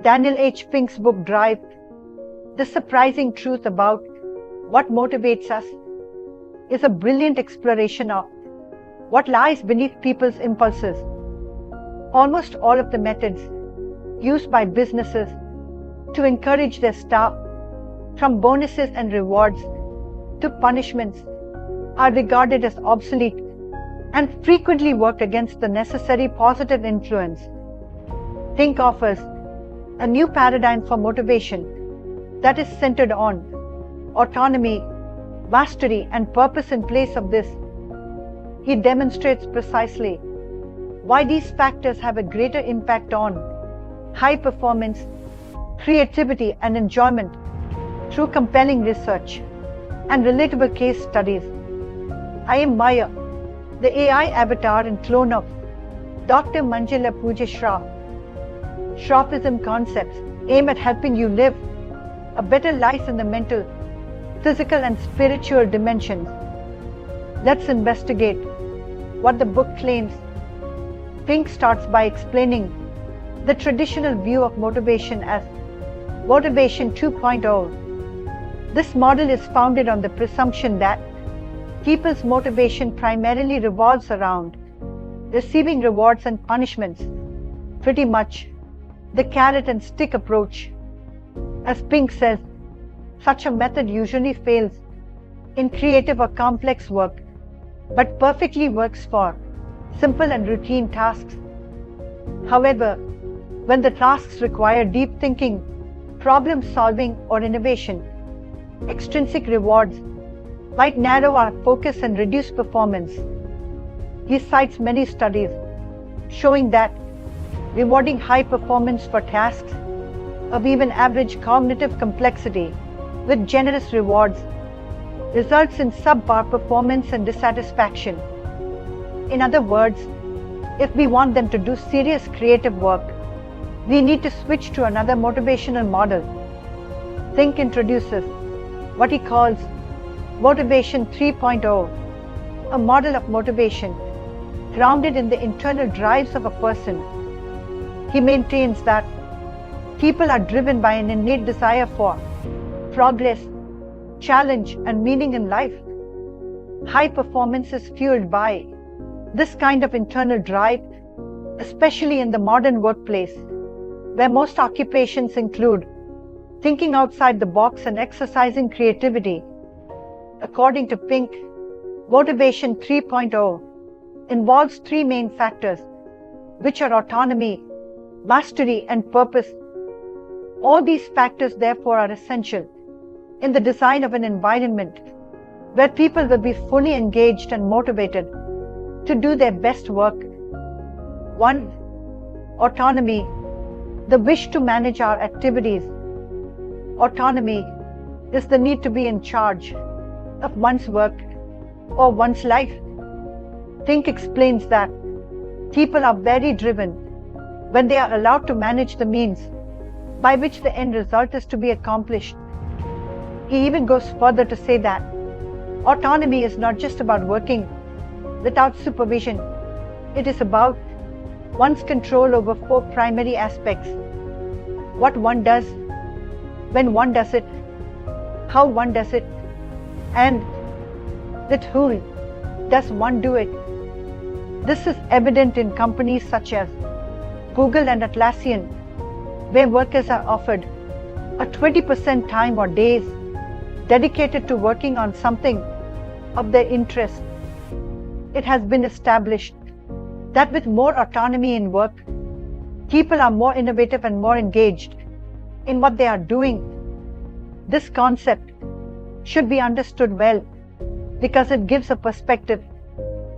Daniel H. Pink's book Drive, The Surprising Truth About What Motivates Us, is a brilliant exploration of what lies beneath people's impulses. Almost all of the methods used by businesses to encourage their staff, from bonuses and rewards to punishments, are regarded as obsolete and frequently work against the necessary positive influence. Think offers a new paradigm for motivation that is centered on autonomy, mastery, and purpose. In place of this, he demonstrates precisely why these factors have a greater impact on high performance, creativity, and enjoyment through compelling research and relatable case studies. I am Maya, the AI avatar and clone of Dr. Manjula Pooja Shroff. Shroffism concepts aim at helping you live a better life in the mental, physical, and spiritual dimensions. Let's investigate what the book claims. Pink starts by explaining the traditional view of motivation as Motivation 2.0. This model is founded on the presumption that people's motivation primarily revolves around receiving rewards and punishments, pretty much the carrot and stick approach. As Pink says, such a method usually fails in creative or complex work, but perfectly works for simple and routine tasks. However, when the tasks require deep thinking, problem solving, or innovation, extrinsic rewards might narrow our focus and reduce performance. He cites many studies showing that rewarding high performance for tasks of even average cognitive complexity with generous rewards results in subpar performance and dissatisfaction. In other words, if we want them to do serious creative work, we need to switch to another motivational model. Think introduces what he calls Motivation 3.0, a model of motivation grounded in the internal drives of a person. He maintains that people are driven by an innate desire for progress, challenge, and meaning in life. High performance is fueled by this kind of internal drive, especially in the modern workplace, where most occupations include thinking outside the box and exercising creativity. According to Pink, Motivation 3.0 involves three main factors, which are autonomy, mastery, and purpose. All these factors, therefore, are essential in the design of an environment where people will be fully engaged and motivated to do their best work. 1. Autonomy, the wish to manage our activities. Autonomy is the need to be in charge of one's work or one's life. Think explains that people are very driven when they are allowed to manage the means by which the end result is to be accomplished. He even goes further to say that autonomy is not just about working without supervision. It is about one's control over four primary aspects: what one does, when one does it, how one does it, and with whom does one do it. This is evident in companies such as Google and Atlassian, where workers are offered a 20% time or days dedicated to working on something of their interest. It has been established that with more autonomy in work, people are more innovative and more engaged in what they are doing. This concept should be understood well because it gives a perspective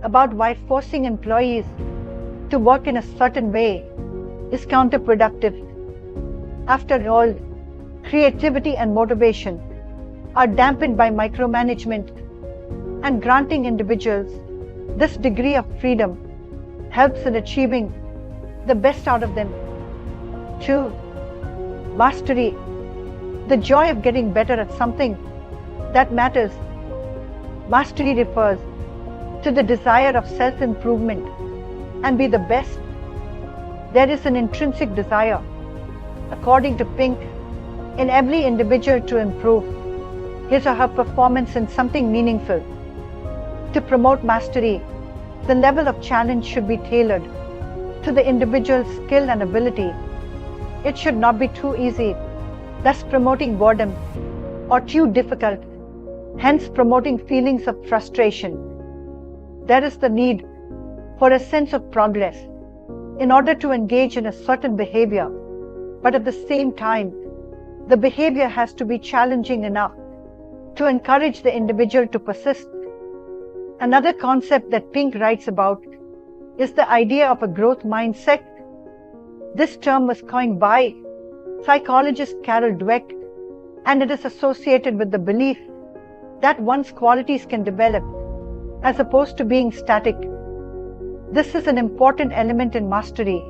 about why forcing employees to work in a certain way is counterproductive. After all, creativity and motivation are dampened by micromanagement, and granting individuals this degree of freedom helps in achieving the best out of them. 2. Mastery, the joy of getting better at something that matters. Mastery refers to the desire of self-improvement and be the best. There is an intrinsic desire according to Pink, in every individual to improve his or her performance in something meaningful. To promote mastery, the level of challenge should be tailored to the individual's skill and ability. It should not be too easy, thus promoting boredom, or too difficult, hence promoting feelings of frustration. There is the need for a sense of progress in order to engage in a certain behavior, but at the same time, the behavior has to be challenging enough to encourage the individual to persist. Another concept that Pink writes about is the idea of a growth mindset. This term was coined by psychologist Carol Dweck, and it is associated with the belief that one's qualities can develop as opposed to being static. This is an important element in mastery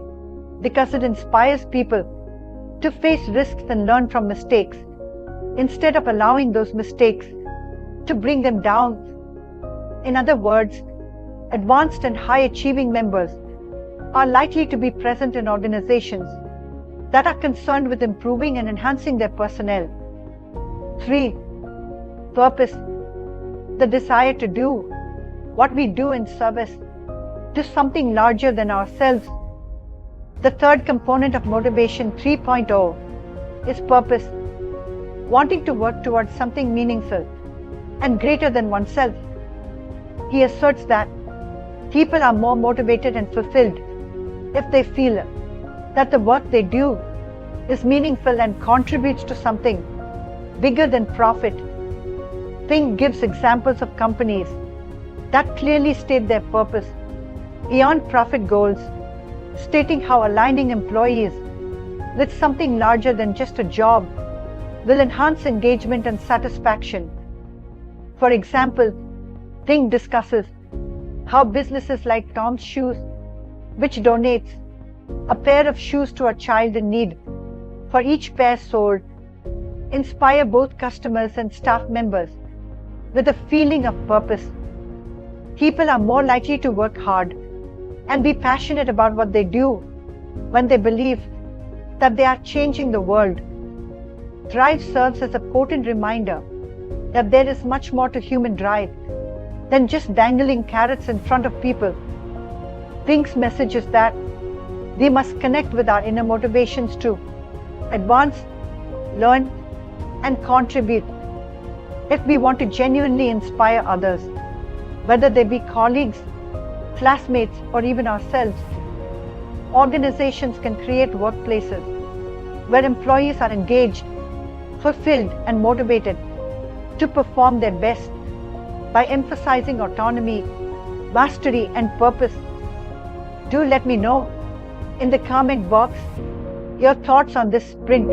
because it inspires people to face risks and learn from mistakes instead of allowing those mistakes to bring them down. In other words, advanced and high-achieving members are likely to be present in organizations that are concerned with improving and enhancing their personnel. 3. Purpose. The desire to do what we do in service to something larger than ourselves. The third component of Motivation 3.0 is purpose, wanting to work towards something meaningful and greater than oneself. He asserts that people are more motivated and fulfilled if they feel that the work they do is meaningful and contributes to something bigger than profit. Pink gives examples of companies that clearly state their purpose beyond profit goals, stating how aligning employees with something larger than just a job will enhance engagement and satisfaction. For example, Pink discusses how businesses like Tom's Shoes, which donates a pair of shoes to a child in need for each pair sold, inspire both customers and staff members with a feeling of purpose. People are more likely to work hard and be passionate about what they do when they believe that they are changing the world. Drive serves as a potent reminder that there is much more to human drive than just dangling carrots in front of people. Pink's message is that we must connect with our inner motivations to advance, learn, and contribute if we want to genuinely inspire others, whether they be colleagues, classmates, or even ourselves. Organizations can create workplaces where employees are engaged, fulfilled, and motivated to perform their best by emphasizing autonomy, mastery, and purpose. Do let me know in the comment box your thoughts on this sprint.